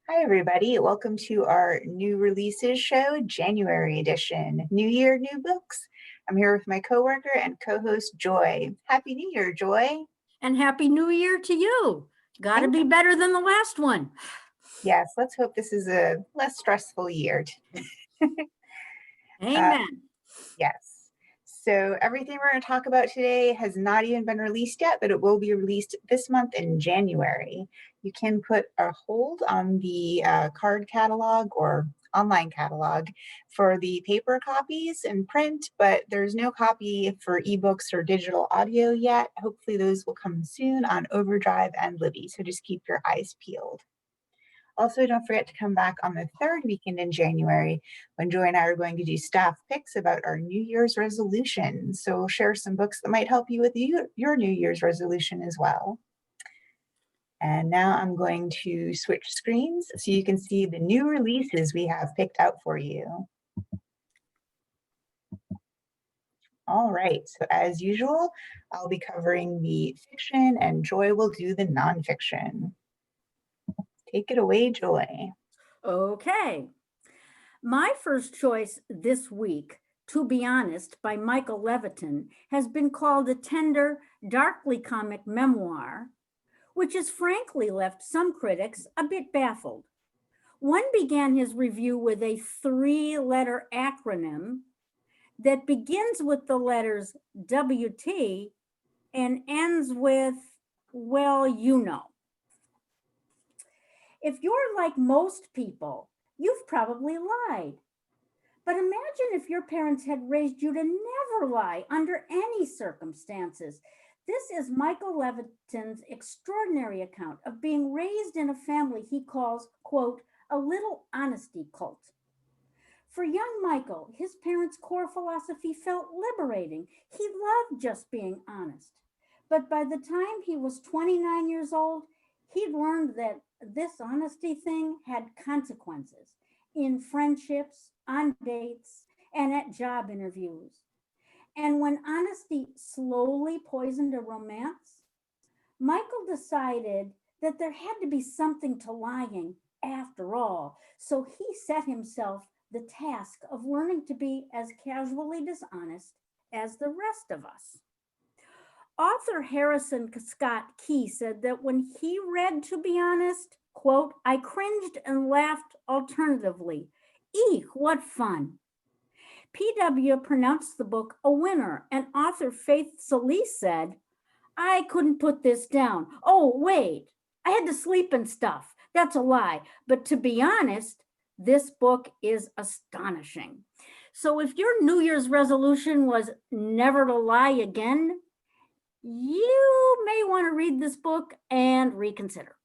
Hi, everybody. Welcome to our new releases show, January edition. New year, new books. I'm here with my coworker and co-host, Joy. Happy New Year, Joy. And Happy New Year to you. Got to be better than the last one. Yes, let's hope this is a less stressful year. Amen. Yes. So everything we're going to talk about today has not even been released yet, but it will be released this month in January. You can put a hold on the card catalog or online catalog for the paper copies in print, but there's no copy for ebooks or digital audio yet. Hopefully those will come soon on Overdrive and Libby, so just keep your eyes peeled. Also, don't forget to come back on the third weekend in January when Joy and I are going to do staff picks about our New Year's resolutions. So we'll share some books that might help you with your New Year's resolution as well. And now I'm going to switch screens so you can see the new releases we have picked out for you. All right, so as usual, I'll be covering the fiction and Joy will do the nonfiction. Take it away, Joy. Okay. My first choice this week, To Be Honest, by Michael Levitin, has been called a tender, darkly comic memoir, which has frankly left some critics a bit baffled. One began his review with a three-letter acronym that begins with the letters WT and ends with, well, you know. If you're like most people, you've probably lied. But imagine if your parents had raised you to never lie under any circumstances. This is Michael Levitin's extraordinary account of being raised in a family he calls, quote, a little honesty cult. For young Michael, his parents' core philosophy felt liberating. He loved just being honest. But by the time he was 29 years old, he'd learned that this honesty thing had consequences in friendships, on dates, and at job interviews. And when honesty slowly poisoned a romance, Michael decided that there had to be something to lying after all. So he set himself the task of learning to be as casually dishonest as the rest of us. Author Harrison Scott Key said that when he read To Be Honest, quote, I cringed and laughed alternatively. Eek, what fun. PW pronounced the book a winner, and author Faith Solis said, I couldn't put this down. Oh, wait, I had to sleep and stuff. That's a lie. But to be honest, this book is astonishing. So if your New Year's resolution was never to lie again, you may want to read this book and reconsider.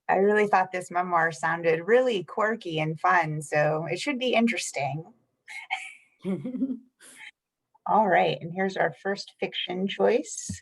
I really thought this memoir sounded really quirky and fun, so it should be interesting. All right, and here's our first fiction choice.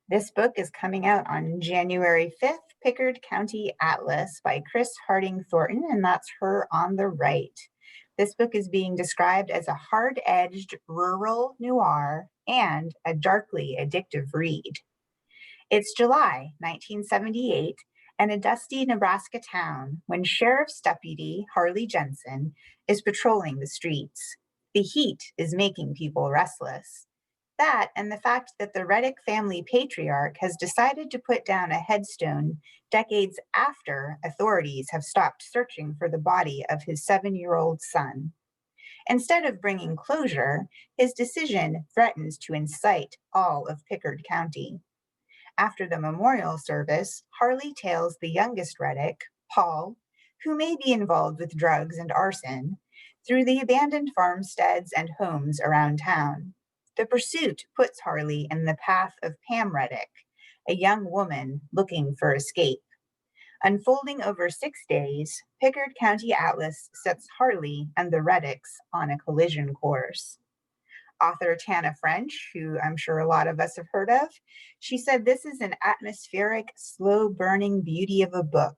This book is coming out on January 5th, Pickard County Atlas by Chris Harding Thornton, and that's her on the right. This book is being described as a hard-edged rural noir and a darkly addictive read. It's July 1978 and a dusty Nebraska town when Sheriff's Deputy Harley Jensen is patrolling the streets. The heat is making people restless. That and the fact that the Reddick family patriarch has decided to put down a headstone decades after authorities have stopped searching for the body of his 7-year-old son. Instead of bringing closure, his decision threatens to incite all of Pickard County. After the memorial service, Harley tails the youngest Reddick, Paul, who may be involved with drugs and arson, through the abandoned farmsteads and homes around town. The pursuit puts Harley in the path of Pam Reddick, a young woman looking for escape. Unfolding over 6 days, Pickard County Atlas sets Harley and the Reddicks on a collision course. Author Tana French, who I'm sure a lot of us have heard of, she said this is an atmospheric, slow-burning beauty of a book,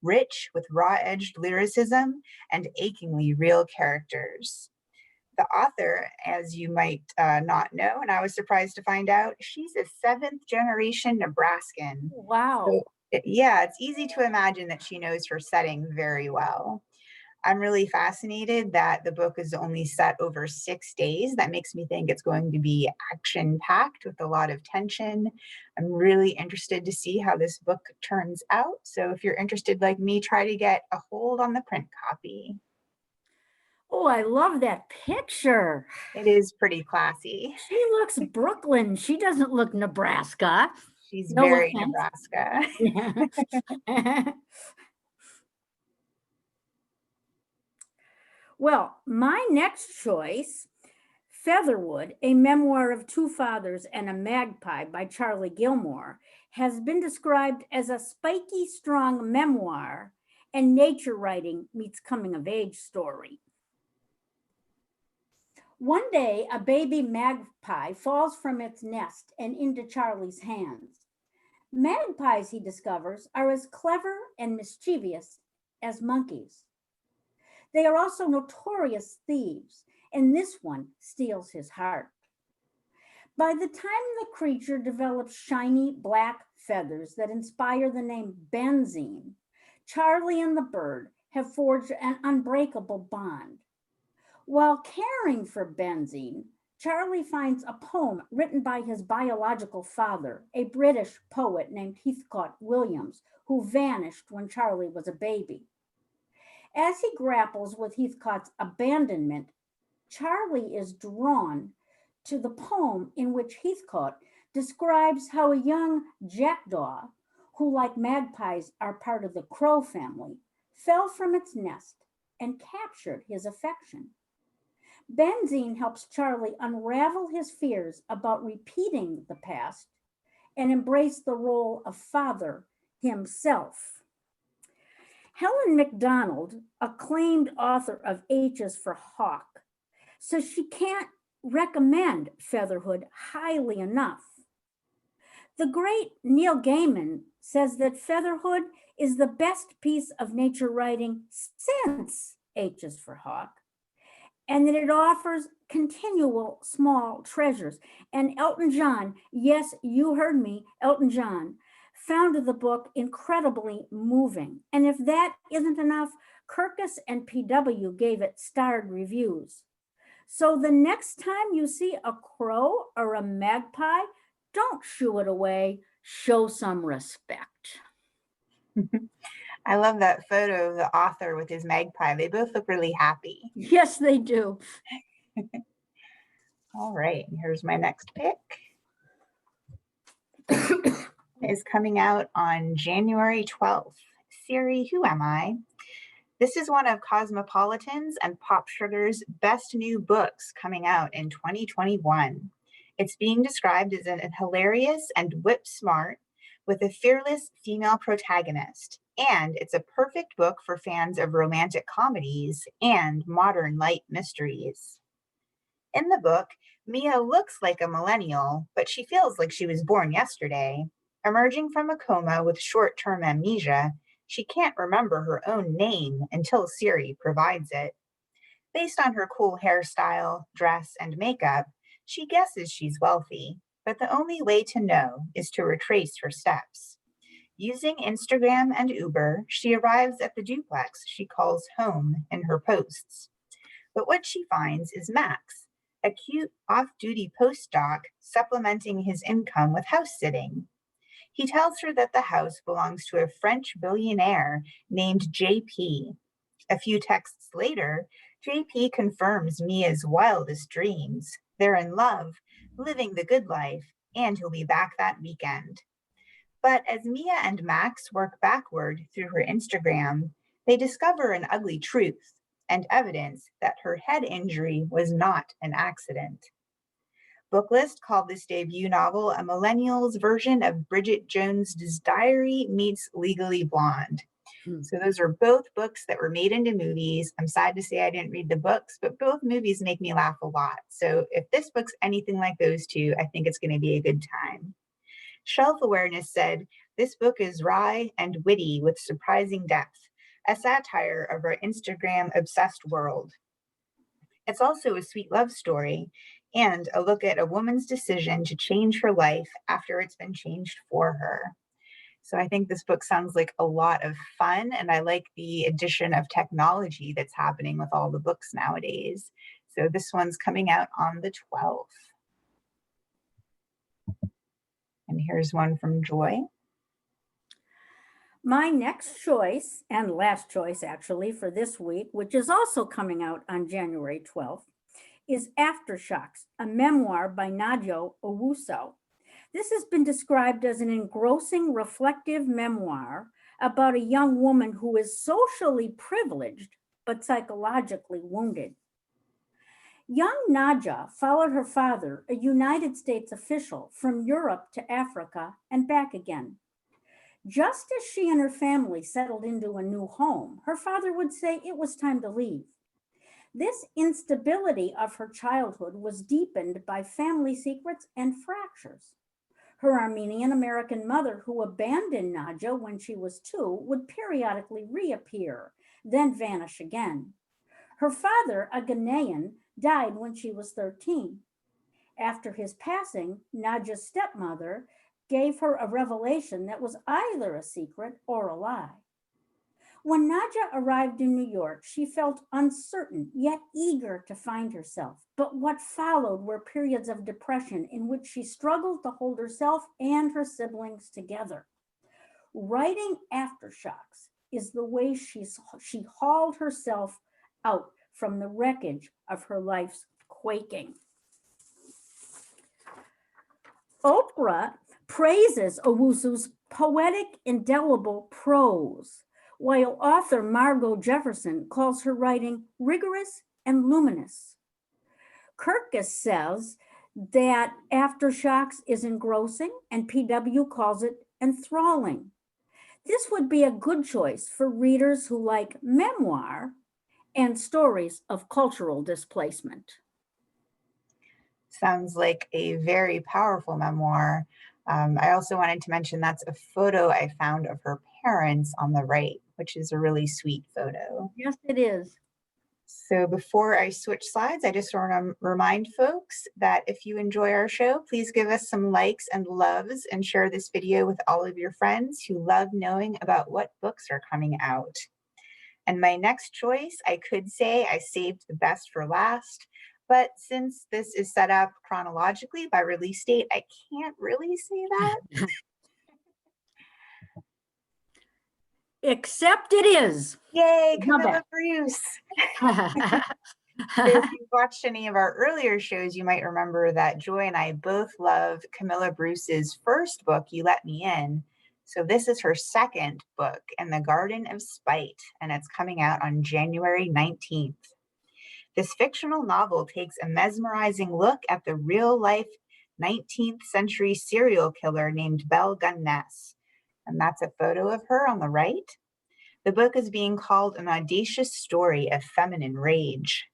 rich with raw-edged lyricism and achingly real characters. The author, as you might not know, and I was surprised to find out, she's a 7th-generation Nebraskan. Wow. So Yeah, it's easy to imagine that she knows her setting very well. I'm really fascinated that the book is only set over 6 days. That makes me think it's going to be action packed with a lot of tension. I'm really interested to see how this book turns out. So if you're interested, like me, try to get a hold on the print copy. Oh, I love that picture. It is pretty classy. She looks Brooklyn. She doesn't look Nebraska. She's No very offense. Nebraska. Yeah. Well, my next choice, Featherwood, a memoir of two fathers and a magpie by Charlie Gilmore, has been described as a spiky, strong memoir and nature writing meets coming of age story. One day, a baby magpie falls from its nest and into Charlie's hands. Magpies, he discovers, are as clever and mischievous as monkeys. They are also notorious thieves, and this one steals his heart. By the time the creature develops shiny black feathers that inspire the name Benzine, Charlie and the bird have forged an unbreakable bond. While caring for Benzine, Charlie finds a poem written by his biological father, a British poet named Heathcote Williams, who vanished when Charlie was a baby. As he grapples with Heathcote's abandonment, Charlie is drawn to the poem in which Heathcote describes how a young jackdaw, who, like magpies, are part of the crow family, fell from its nest and captured his affection. Benzine helps Charlie unravel his fears about repeating the past and embrace the role of father himself. Helen MacDonald, acclaimed author of H's for Hawk, says she can't recommend Featherwood highly enough. The great Neil Gaiman says that Featherwood is the best piece of nature writing since H's for Hawk, and that it offers continual small treasures. And Elton John, yes, you heard me, Elton John, found the book incredibly moving. And if that isn't enough, Kirkus and PW gave it starred reviews. So the next time you see a crow or a magpie, don't shoo it away, show some respect. I love that photo of the author with his magpie. They both look really happy. Yes, they do. All right, here's my next pick. Is coming out on January 12th. Siri Who Am I? This is one of Cosmopolitan's and Pop Sugar's best new books coming out in 2021. It's being described as an hilarious and whip smart with a fearless female protagonist. And it's a perfect book for fans of romantic comedies and modern light mysteries. In the book, Mia looks like a millennial, but she feels like she was born yesterday. Emerging from a coma with short term amnesia, she can't remember her own name until Siri provides it. Based on her cool hairstyle, dress, and makeup, she guesses she's wealthy, but the only way to know is to retrace her steps. Using Instagram and Uber, she arrives at the duplex she calls home in her posts. But what she finds is Max, a cute off-duty postdoc supplementing his income with house sitting. He tells her that the house belongs to a French billionaire named JP. A few texts later, JP confirms Mia's wildest dreams. They're in love, living the good life, and he'll be back that weekend. But as Mia and Max work backward through her Instagram, they discover an ugly truth and evidence that her head injury was not an accident. Booklist called this debut novel a millennial's version of Bridget Jones's Diary meets Legally Blonde. So those are both books that were made into movies. I'm sad to say I didn't read the books, but both movies make me laugh a lot. So if this book's anything like those two, I think it's going to be a good time. Shelf Awareness said, this book is wry and witty with surprising depth, a satire of our Instagram-obsessed world. It's also a sweet love story and a look at a woman's decision to change her life after it's been changed for her. So I think this book sounds like a lot of fun, and I like the addition of technology that's happening with all the books nowadays. So this one's coming out on the 12th. And here's one from Joy. My next choice, and last choice actually for this week, which is also coming out on January 12th, is Aftershocks, a memoir by Nadio Owuso. This has been described as an engrossing, reflective memoir about a young woman who is socially privileged but psychologically wounded. Young Nadia followed her father, a United States official, from Europe to Africa and back again. Just as she and her family settled into a new home, her father would say it was time to leave. This instability of her childhood was deepened by family secrets and fractures. Her Armenian American mother, who abandoned Nadia when she was 2, would periodically reappear, then vanish again. Her father, a Ghanaian, died when she was 13. After his passing, Nadia's stepmother gave her a revelation that was either a secret or a lie. When Nadia arrived in New York, she felt uncertain, yet eager to find herself. But what followed were periods of depression in which she struggled to hold herself and her siblings together. Writing Aftershocks is the way she hauled herself out from the wreckage of her life's quaking. Oprah praises Owuso's poetic, indelible prose, while author Margot Jefferson calls her writing rigorous and luminous. Kirkus says that Aftershocks is engrossing, and PW calls it enthralling. This would be a good choice for readers who like memoir and stories of cultural displacement. Sounds like a very powerful memoir. I also wanted to mention that's a photo I found of her parents on the right, which is a really sweet photo. Yes, it is. So before I switch slides, I just want to remind folks that if you enjoy our show, please give us some likes and loves and share this video with all of your friends who love knowing about what books are coming out. And my next choice, I could say I saved the best for last, but since this is set up chronologically by release date, I can't really say that. Except it is. Yay, Love Camilla it. Bruce. So if you've watched any of our earlier shows, you might remember that Joy and I both love Camilla Bruce's first book, You Let Me In. So this is her second book, In the Garden of Spite, and it's coming out on January 19th. This fictional novel takes a mesmerizing look at the real-life 19th century serial killer named Belle Gunness, and that's a photo of her on the right. The book is being called an audacious story of feminine rage.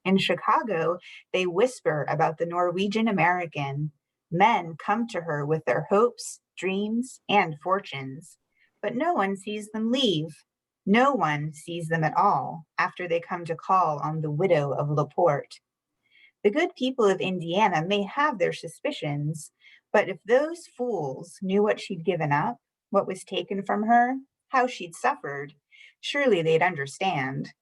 In Chicago, they whisper about the Norwegian American. Men come to her with their hopes, dreams, and fortunes, but no one sees them leave. No one sees them at all after they come to call on the widow of Laporte. The good people of Indiana may have their suspicions, but if those fools knew what she'd given up, what was taken from her, how she'd suffered, surely they'd understand.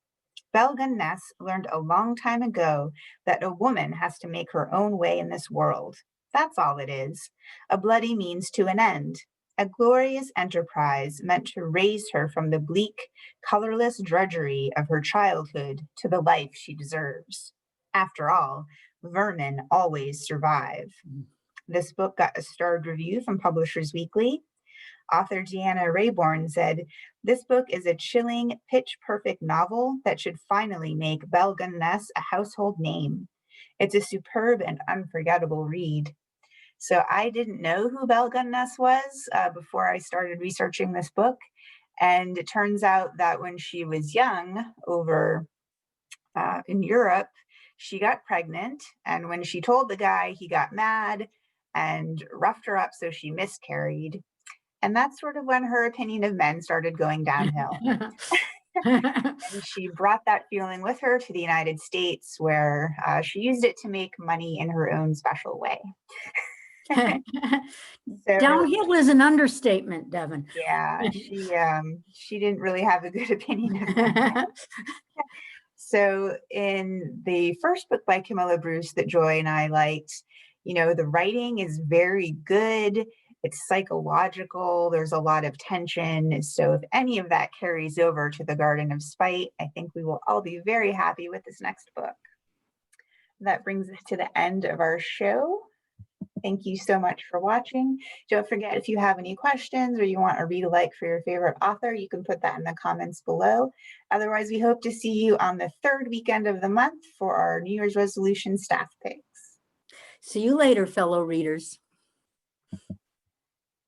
Belle Gunness learned a long time ago that a woman has to make her own way in this world. That's all it is, a bloody means to an end, a glorious enterprise meant to raise her from the bleak, colorless drudgery of her childhood to the life she deserves. After all, vermin always survive. This book got a starred review from Publishers Weekly. Author Deanna Rayborn said, "This book is a chilling, pitch-perfect novel that should finally make Belle Gunness a household name. It's a superb and unforgettable read." So I didn't know who Belle Gunness was before I started researching this book. And it turns out that when she was young over in Europe, she got pregnant. And when she told the guy, he got mad and roughed her up, so she miscarried. And that's sort of when her opinion of men started going downhill. And she brought that feeling with her to the United States, where she used it to make money in her own special way. So Downhill is an understatement, Devon. yeah, she didn't really have a good opinion of that. So in the first book by Camilla Bruce that Joy and I liked, the writing is very good. It's psychological. There's a lot of tension. So if any of that carries over to the Garden of Spite, I think we will all be very happy with this next book. That brings us to the end of our show. Thank you so much for watching. Don't forget, if you have any questions or you want a read alike for your favorite author, you can put that in the comments below. Otherwise, we hope to see you on the third weekend of the month for our New Year's resolution staff picks. See you later, fellow readers.